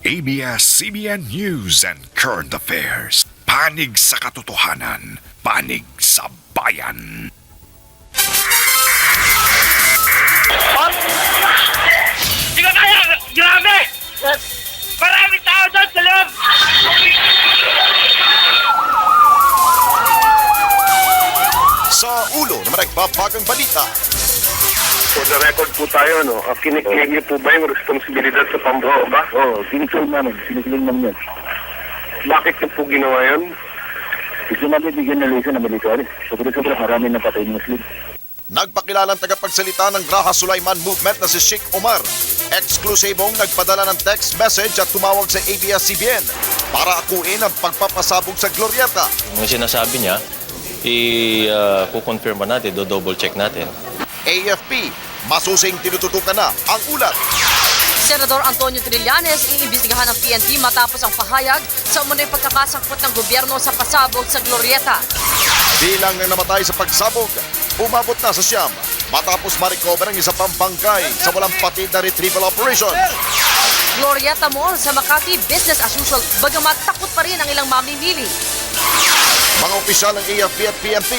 ABS-CBN News and Current Affairs. Panig sa katotohanan, panig sa bayan. Di ka kaya! Grabe! Maraming tao doon sa loob! Sa ulo na nagbabagang balita. For the record po tayo, no? Kiniklaim niyo po ba yung responsibilidad sa pambaho ba? Oo, kiniklaim namin namin yan. Bakit niyo po ginawa yun? Gusto namin bigyan ng lesson na military. Sobra-sobra marami na patay ng Muslim. Nagpakilalang tagapagsalita ng Raha Sulaiman Movement na si Sheikh Omar. Eksklusibong nagpadala ng text message at tumawag sa ABS-CBN para akuin ang pagpapasabog sa Glorieta. Yung sinasabi niya, i-confirm natin, do-double check natin. AFP, masusing tinututukan na ang ulat. Senador Antonio Trillanes iimbestigahan ng PNP matapos ang pahayag sa umunoy pagkakasangkot ng gobyerno sa pasabog sa Glorieta. Bilang ng namatay sa pagsabog, umabot na sa siyam matapos ma-recover ang isa pang bangkay sa walang patid na retrieval operation. Glorieta Mall sa Makati, business as usual, bagamat takot pa rin ang ilang mamimili. Mga opisyal ng AFP at PNP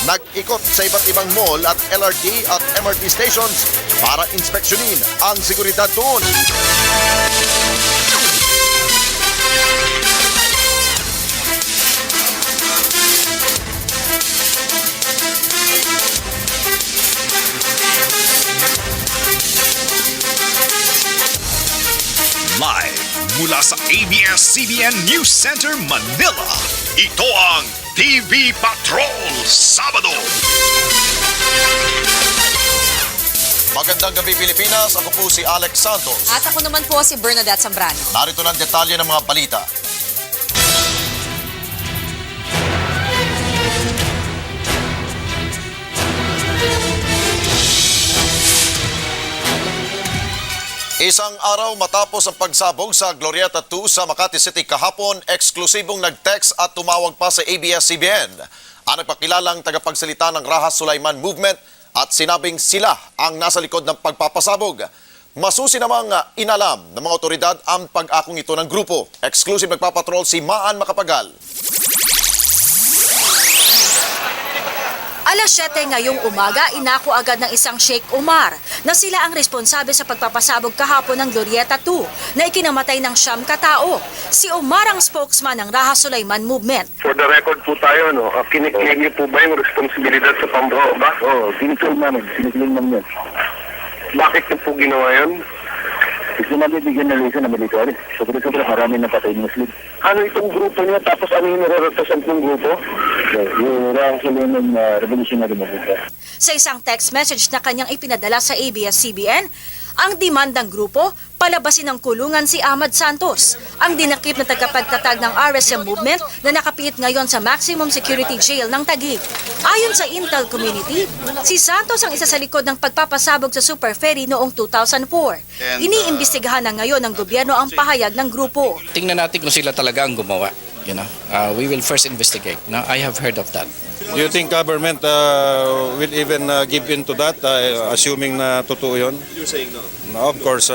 nag-ikot sa iba't ibang mall at LRT at MRT stations para inspeksyonin ang seguridad doon. Live mula sa ABS-CBN News Center, Manila. Ito ang TV Patrol Sabado. Magandang gabi Pilipinas, ako po si Alex Santos. At ako naman po si Bernadette Zambrano. Narito ng detalye ng mga balita. Isang araw matapos ang pagsabog sa Glorieta 2 sa Makati City kahapon, eksklusibong nag-text at tumawag pa sa ABS-CBN. Ang nagpakilalang tagapagsalita ng Raha Sulaiman Movement at sinabing sila ang nasa likod ng pagpapasabog. Masusi namang inalam ng mga otoridad ang pag-akong ito ng grupo. Exclusive nagpapatrol si Maan Makapagal. Alas 7 ngayong umaga, inako agad ng isang Sheikh Omar na sila ang responsable sa pagpapasabog kahapon ng Glorieta 2 na ikinamatay ng 9 katao. Si Omar ang spokesman ng Raha Sulaiman Movement. For the record po tayo, no? Kiniklaim niyo po ba yung responsibilidad sa pambaho ba? Oo, kiniklaim namin yan. Bakit niyo po ginawa yun? Gusto namin bigyan ng lesson na military. Sobra-sobra marami na patay ng Muslim. Ano itong grupo niya? Tapos ano yung nare-represent ng grupo? Yung Raha Sulaiman Revolutionary Movement. Sa isang text message na kanyang ipinadala sa ABS-CBN, ang demandang grupo, palabasin ng kulungan si Ahmad Santos, ang dinakip na tagapagtatag ng RSM movement na nakapiit ngayon sa maximum security jail ng Taguig. Ayon sa Intel community, si Santos ang isa sa likod ng pagpapasabog sa Super Ferry noong 2004. Iniimbestigahan na ngayon ng gobyerno ang pahayag ng grupo. Tingnan natin kung sila talaga ang gumawa. We will first investigate. Now, I have heard of that. Do you think government will even give in to that, assuming na totoo yun? You're saying no? No, of course,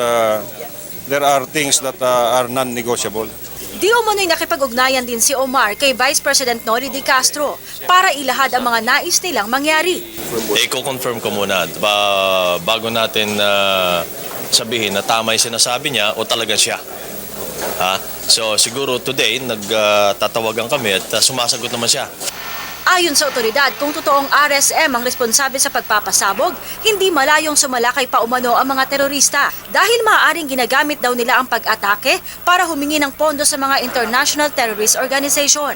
there are things that are non-negotiable. Di umano'y nakipag-ugnayan din si Omar kay Vice President Noli de Castro para ilahad ang mga nais nilang mangyari. I-confirm ko muna bago natin sabihin na tama yung sinasabi niya o talaga siya. So siguro today nagtatawagan kami at sumasagot naman siya. Ayon sa otoridad, kung totoong RSM ang responsable sa pagpapasabog, hindi malayong sumalakay pa umano ang mga terorista dahil maaaring ginagamit daw nila ang pag-atake para humingi ng pondo sa mga international terrorist organization.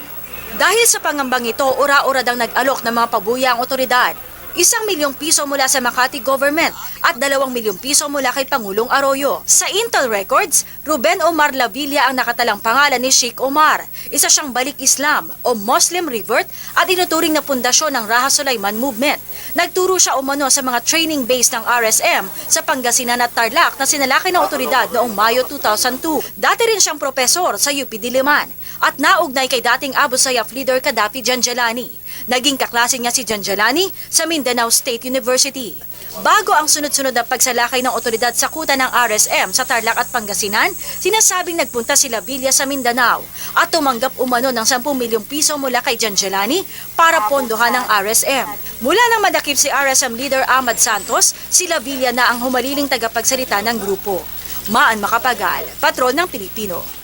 Dahil sa pangambang ito, ura-ura dang nag-alok ng mga pabuya ang otoridad. 1 milyong piso mula sa Makati government at 2 milyong piso mula kay Pangulong Arroyo. Sa Intel Records, Ruben Omar Lavilla ang nakatalang pangalan ni Sheikh Omar. Isa siyang balik Islam o Muslim revert at inuturing na pundasyon ng Raha Sulaiman Movement. Nagturo siya umano sa mga training base ng RSM sa Pangasinan at Tarlac na sinalakay ng otoridad noong Mayo 2002. Dati rin siyang propesor sa UP Diliman at naugnay kay dating Abu Sayyaf leader Gaddafi Janjalani. Naging kaklase niya si Janjalani sa Mindanao State University. Bago ang sunod-sunod na pagsalakay ng otoridad sa kuta ng RSM sa Tarlac at Pangasinan, sinasabing nagpunta sila Villa sa Mindanao at tumanggap umano ng 10 milyong piso mula kay Janjalani para pondohan ng RSM. Mula nang madakip si RSM leader Ahmad Santos, sila Villa na ang humaliling tagapagsalita ng grupo. Maan Makapagal, Patrol ng Pilipino.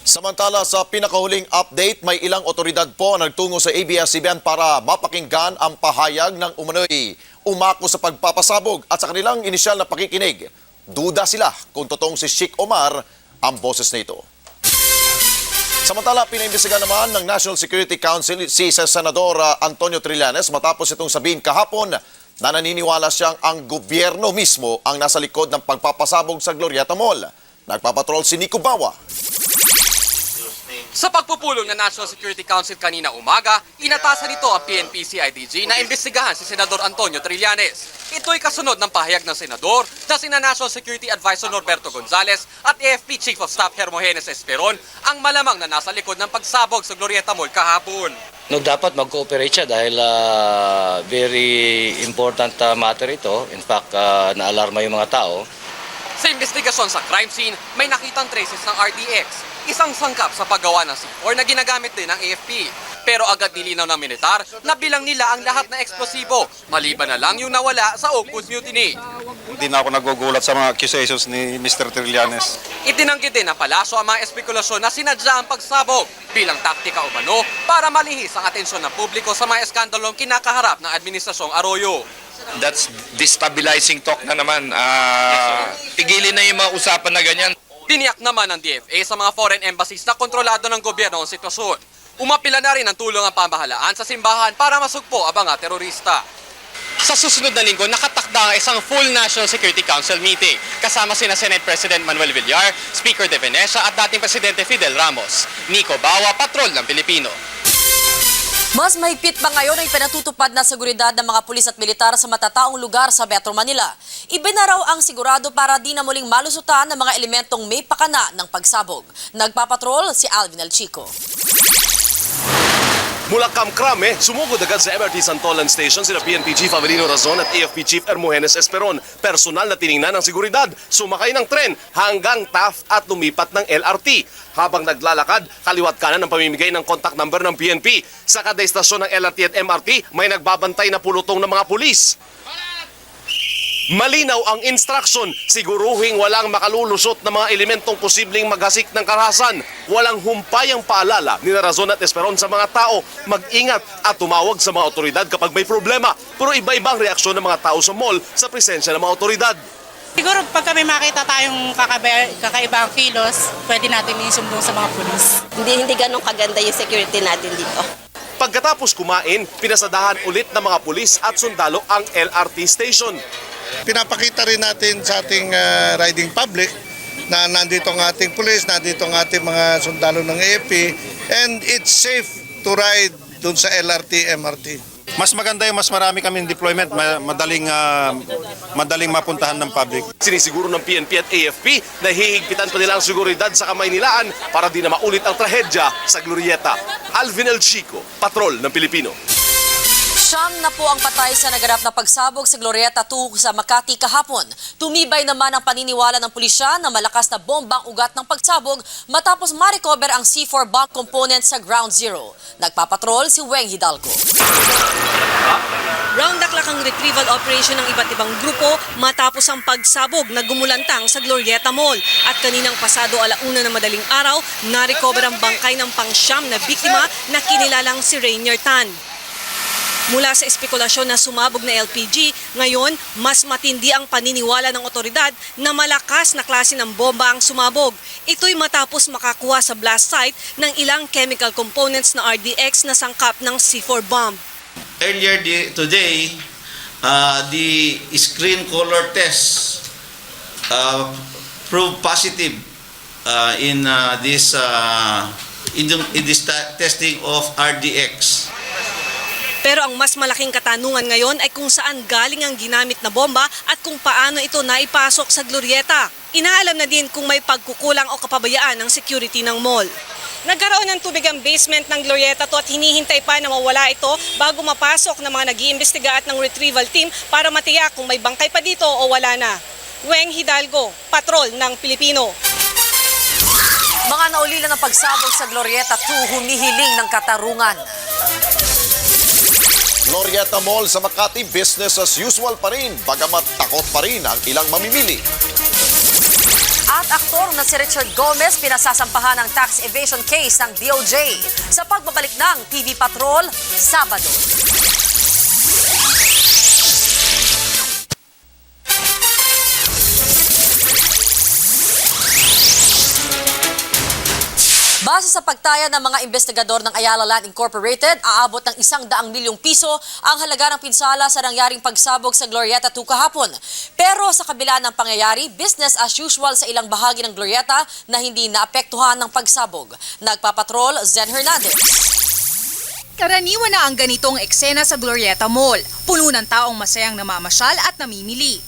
Samantala sa pinakahuling update, may ilang otoridad po ang nagtungo sa ABS-CBN para mapakinggan ang pahayag ng umano'y umako sa pagpapasabog at sa kanilang inisyal na pakikinig. Duda sila kung totoong si Sheikh Omar ang boses na ito. Samantala, pinaimbestiga naman ng National Security Council si Senador Antonio Trillanes matapos itong sabihin kahapon na naniniwala siyang ang gobyerno mismo ang nasa likod ng pagpapasabog sa Glorieta Mall. Nagpapatrol si Nico Bawa. Sa pagpupulong ng National Security Council kanina umaga, inatasan nito ang PNP-CIDG na imbestigahan si Senador Antonio Trillanes. Ito'y kasunod ng pahayag ng Senador na sina National Security Advisor Norberto Gonzales at AFP Chief of Staff Hermogenes Esperon ang malamang na nasa likod ng pagsabog sa Glorieta Mall kahapon. No, dapat mag-cooperate siya dahil very important matter ito. In fact, naalarma yung mga tao. Sa investigasyon sa crime scene, may nakitang traces ng RDX, isang sangkap sa paggawa ng C4 na ginagamit din ng AFP. Pero agad nilinaw ng militar na bilang nila ang lahat na eksplosibo, maliban na lang yung nawala sa Opus Mutiny. Hindi na ako nagugulat sa mga accusations ni Mr. Trillanes. Itinanggi din ng palasyo ang mga espekulasyon na sinadya ang pagsabog bilang taktika umano para malihis ang atensyon ng publiko sa mga eskandalong kinakaharap ng Administrasyong Arroyo. That's destabilizing talk na naman. Tigilin na yung mga usapan na ganyan. Tiniyak naman ng DFA sa mga foreign embassies na kontrolado ng gobyerno ang sitwasyon. Umapila na rin ang tulong ang pamahalaan sa simbahan para masugpo ang mga terorista. Sa susunod na linggo, nakatakda ang isang full National Security Council meeting kasama sina Senate President Manuel Villar, Speaker De Venecia at dating Presidente Fidel Ramos. Nico Bawa, Patrol ng Pilipino. Mas mahigpit pa ngayon ang pinatutupad na seguridad ng mga pulis at militar sa matataong lugar sa Metro Manila. Ibinaraw ang sigurado para di na muling malusutan ng mga elementong may pakana ng pagsabog. Nagpapatrol si Alvin El Chico. Mula Kamkrame, sumugod agad sa MRT Santolan Station sina PNP Chief Avelino Razon at AFP Chief Hermogenes Esperon. Personal na tiningnan ng seguridad, sumakay ng tren hanggang Taft at lumipat ng LRT. Habang naglalakad, kaliwat kanan ang pamimigay ng contact number ng PNP. Sa kada istasyon ng LRT at MRT, may nagbabantay na pulutong ng mga pulis. Malinaw ang instruction, siguruhing walang makalulusot na mga elementong posibleng maghasik ng karahasan. Walang humpayang paalala ni Razon at Esperon sa mga tao, mag-ingat at tumawag sa mga otoridad kapag may problema. Pero iba-ibang reaksyon ng mga tao sa mall sa presensya ng mga otoridad. Siguro pag kami makita tayong kakaibang kilos, pwede natin isumbong sa mga pulis. Hindi ganun kaganda yung security natin dito. Pagkatapos kumain, pinasadahan ulit ng mga pulis at sundalo ang LRT station. Pinapakita rin natin sa ating riding public na nandito ang ating pulis, nandito ang ating mga sundalo ng AFP, and it's safe to ride dun sa LRT, MRT. Mas maganda yung mas marami kaming deployment, madaling mapuntahan ng public. Sinisiguro ng PNP at AFP na hihigpitan pa nila ang seguridad sa Kamaynilaan para di na maulit ang trahedya sa Glorieta. Alvin El Chico, Patrol ng Pilipino. Siyam na po ang patay sa naganap na pagsabog sa Glorieta 2 sa Makati kahapon. Tumibay naman ang paniniwala ng pulisya na malakas na bomba ang ugat ng pagsabog matapos ma-recover ang C4 bomb component sa Ground Zero. Nagpapatrol si Weng Hidalgo. Round-the-clock ang retrieval operation ng iba't ibang grupo matapos ang pagsabog na gumulantang sa Glorieta Mall. At kaninang pasado 1:00 na madaling araw, na-recover ang bangkay ng pang-siyam na biktima na kinilalang si Rainier Tan. Mula sa espekulasyon na sumabog na LPG, ngayon mas matindi ang paniniwala ng otoridad na malakas na klase ng bomba ang sumabog. Ito'y matapos makakuha sa blast site ng ilang chemical components na RDX na sangkap ng C4 bomb. Earlier today, the screen color test proved positive in this testing of RDX. Pero ang mas malaking katanungan ngayon ay kung saan galing ang ginamit na bomba at kung paano ito naipasok sa Glorieta. Inaalam na din kung may pagkukulang o kapabayaan ng security ng mall. Nagkaroon ng tubig ang basement ng Glorieta 2 at hinihintay pa na mawala ito bago mapasok ng mga nag-iimbestiga at ng retrieval team para matiyak kung may bangkay pa dito o wala na. Weng Hidalgo, Patrol ng Pilipino. Mga naulila ng pagsabog sa Glorieta 2 humihiling ng katarungan. Glorieta Mall sa Makati, business as usual pa rin, bagamat takot pa rin ang ilang mamimili. At aktor na si Richard Gomez pinasasampahan ng tax evasion case ng DOJ sa pagbabalik ng TV Patrol Sabado. Base sa pagtaya ng mga investigador ng Ayala Land Incorporated, aabot ng 100 milyong piso ang halaga ng pinsala sa nangyaring pagsabog sa Glorieta 2 kahapon. Pero sa kabila ng pangyayari, business as usual sa ilang bahagi ng Glorieta na hindi naapektuhan ng pagsabog. Nagpapatrol, Zen Hernandez. Karaniwan na ang ganitong eksena sa Glorieta Mall. Puno ng taong masayang namamasyal at namimili.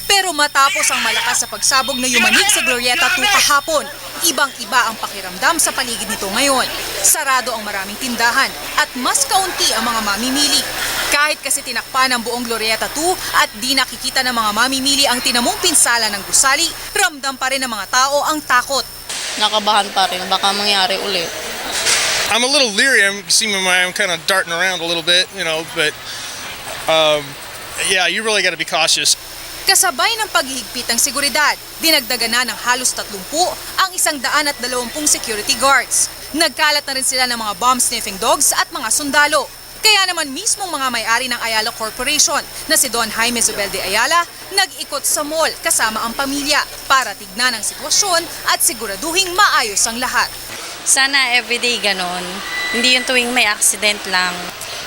Pero matapos ang malakas sa pagsabog na yumanig sa Glorieta 2 kahapon, ibang-iba ang pakiramdam sa paligid nito ngayon. Sarado ang maraming tindahan at mas kaunti ang mga mamimili. Kahit kasi tinakpan ang buong Glorieta 2 at di nakikita ng mga mamimili ang tinamong pinsala ng gusali, ramdam pa rin ng mga tao ang takot. Nakabahan pa rin, baka mangyari ulit. I'm a little leery. I'm kind of darting around a little bit, but yeah, you really got to be cautious. Kasabay ng paghihigpit ng seguridad, dinagdagan na ng halos 30 ang 120 security guards. Nagkalat na rin sila ng mga bomb-sniffing dogs at mga sundalo. Kaya naman mismong mga may-ari ng Ayala Corporation na si Don Jaime Zubelde Ayala nag-ikot sa mall kasama ang pamilya para tignan ang sitwasyon at siguraduhing maayos ang lahat. Sana everyday ganon, hindi yung tuwing may accident lang.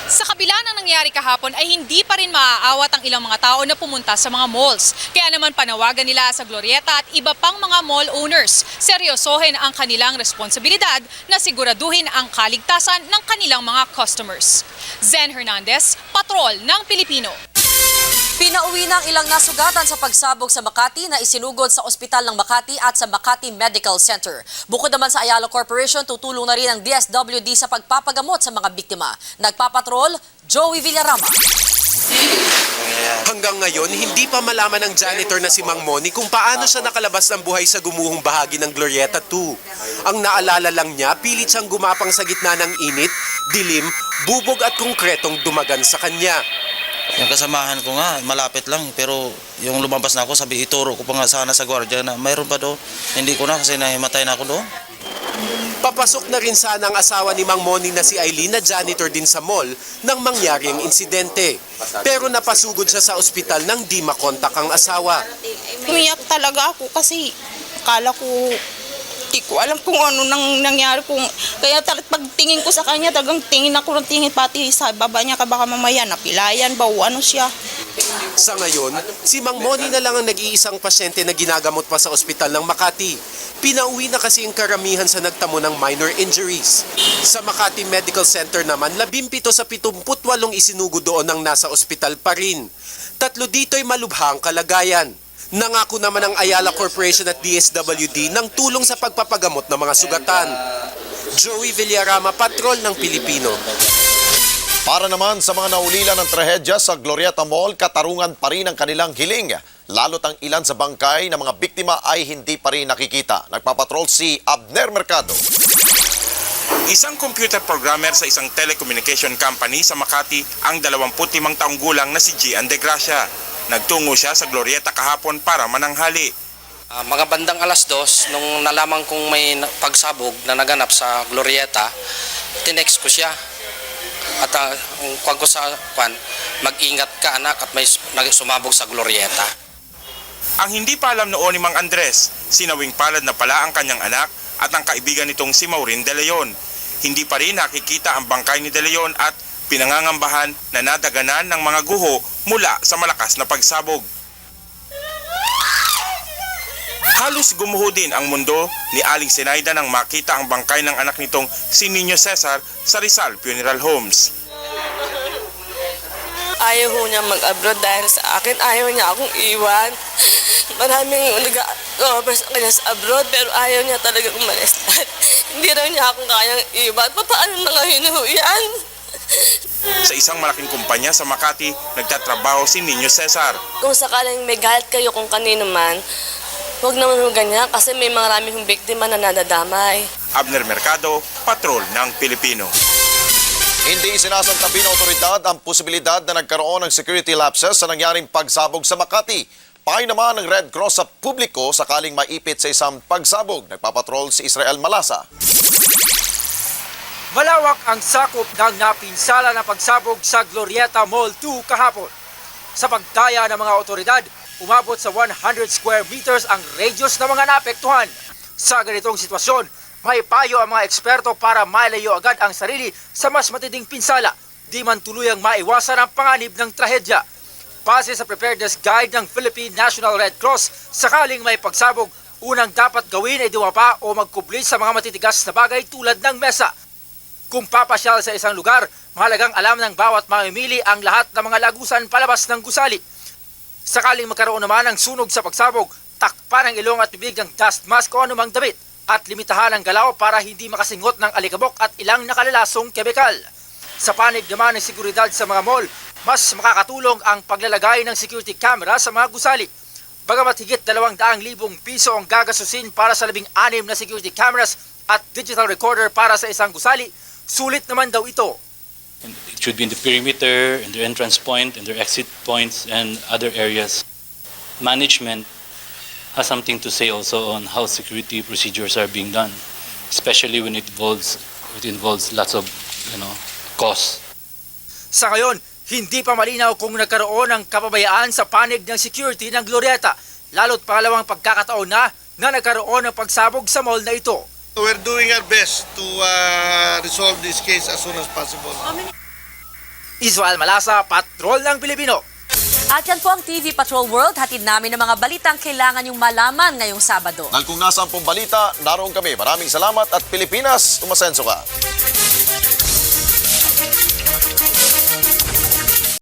Sa kabila ng nangyari kahapon ay hindi pa rin maaawat ang ilang mga tao na pumunta sa mga malls. Kaya naman panawagan nila sa Glorieta at iba pang mga mall owners. Seryosohin ang kanilang responsibilidad na siguraduhin ang kaligtasan ng kanilang mga customers. Zen Hernandez, Patrol ng Pilipino. Pinauwi ng ilang nasugatan sa pagsabog sa Makati na isinugod sa Ospital ng Makati at sa Makati Medical Center. Bukod naman sa Ayala Corporation, tutulong na rin ang DSWD sa pagpapagamot sa mga biktima. Nagpapatrol, Joey Villarama. Hanggang ngayon, hindi pa malaman ng janitor na si Mang Moni kung paano siya nakalabas ng buhay sa gumuhong bahagi ng Glorieta 2. Ang naalala lang niya, pilit siyang gumapang sa gitna ng init, dilim, bubog at konkretong dumagan sa kanya. Yung kasamahan ko nga, malapit lang. Pero yung lumabas na ako, sabi ituro ko pa nga sana sa gwardiya na mayroon pa doon. Hindi ko na kasi nahimatay na ako doon. Papasok na rin sana ang asawa ni Mang Moni na si Eileen na janitor din sa mall nang mangyari ang insidente. Pero napasugod siya sa ospital nang di makontak ang asawa. Umiyak talaga ako kasi akala ko, di ko alam kung ano nang nangyari. Kaya pagtingin ko sa kanya, talagang tingin ako ng tingin pati sa baba niya, baka mamaya napilayan ba o ano siya. Sa ngayon, si Mang Moni na lang ang nag-iisang pasyente na ginagamot pa sa ospital ng Makati. Pinauwi na kasi ang karamihan sa nagtamo ng minor injuries. Sa Makati Medical Center naman, 17 sa 78 isinugo doon ang nasa ospital pa rin. 3 dito'y malubhang kalagayan. Nangako naman ang Ayala Corporation at DSWD ng tulong sa pagpapagamot ng mga sugatan. Joey Villarama, Patrol ng Pilipino. Para naman sa mga naulila ng trahedya sa Glorieta Mall, katarungan pa rin ang kanilang hiling. Lalo't ang ilan sa bangkay ng mga biktima ay hindi pa rin nakikita. Nagpapatrol si Abner Mercado. Isang computer programmer sa isang telecommunication company sa Makati ang 25 taong gulang na si Gian De Gracia. Nagtungo siya sa Glorieta kahapon para mananghali. Mga bandang 2:00, nung nalaman kong may pagsabog na naganap sa Glorieta, tinext ko siya. At ang kuwan ko sa mag-ingat ka anak at may sumabog sa Glorieta. Ang hindi pa alam noon ni Mang Andres, sinawing palad na pala ang kanyang anak at ang kaibigan nitong si Maureen De Leon. Hindi pa rin nakikita ang bangkay ni De Leon at pinangangambahan na nadaganan ng mga guho mula sa malakas na pagsabog. Halos gumuho din ang mundo ni Aling Sinaida nang makita ang bangkay ng anak nitong si Nino Cesar sa Rizal Funeral Homes. Ayaw niya mag-abroad dahil sa akin, ayaw niya akong iwan. Maraming lumabas sa kanya sa abroad pero ayaw niya talaga umalis. Hindi raw niya akong kayang iwan. Paano na ngayon yan? Sa isang malaking kumpanya sa Makati, nagtatrabaho si Nino Cesar. Kung sakaling may galit kayo kung kanino man, huwag naman mo ganyan kasi may maraming biktima na nadadamay. Abner Mercado, Patrol ng Pilipino. Hindi sinasantabi ng otoridad ang posibilidad na nagkaroon ng security lapses sa nangyaring pagsabog sa Makati. Pahay naman ng Red Cross sa publiko sakaling maipit sa isang pagsabog. Nagpapatrol si Israel Malasa. Malawak ang sakop ng napinsala na pagsabog sa Glorieta Mall 2 kahapon. Sa pagtaya ng mga otoridad, umabot sa 100 square meters ang radius ng mga naapektuhan. Sa ganitong sitwasyon, may payo ang mga eksperto para mailayo agad ang sarili sa mas matinding pinsala, di man tuluyang maiwasan ang panganib ng trahedya. Base sa preparedness guide ng Philippine National Red Cross, sakaling may pagsabog, unang dapat gawin ay dumapa o magkubli sa mga matitigas na bagay tulad ng mesa. Kung papasyal sa isang lugar, mahalagang alam ng bawat mamimili ang lahat ng mga lagusan palabas ng gusali. Sakaling magkaroon naman ng sunog sa pagsabog, takpan ang ilong at bibig ng dust mask o anumang damit at limitahan ang galaw para hindi makasingot ng alikabok at ilang nakalalasong kemikal. Sa panig naman ng seguridad sa mga mall, mas makakatulong ang paglalagay ng security camera sa mga gusali. Bagamat higit 200,000 piso ang gagasusin para sa 16 na security cameras at digital recorder para sa isang gusali, sulit naman daw ito. It should be in the perimeter, in their entrance point, in their exit points, and other areas. Management has something to say also on how security procedures are being done, especially when it involves lots of, costs. Sa ngayon, hindi pa malinaw kung nagkaroon ng kapabayaan sa panig ng security ng Glorieta, lalo't pangalawang pagkakataon na nagkaroon ng pagsabog sa mall na ito. We're doing our best to resolve this case as soon as possible. Israel Malasa, Patrol ng Pilipino. At yan po ang TV Patrol World. Hatid namin ng mga balitang kailangan yung malaman ngayong Sabado. Dahil kung nasaan pong balita, naroon kami. Maraming salamat at Pilipinas, umasenso ka.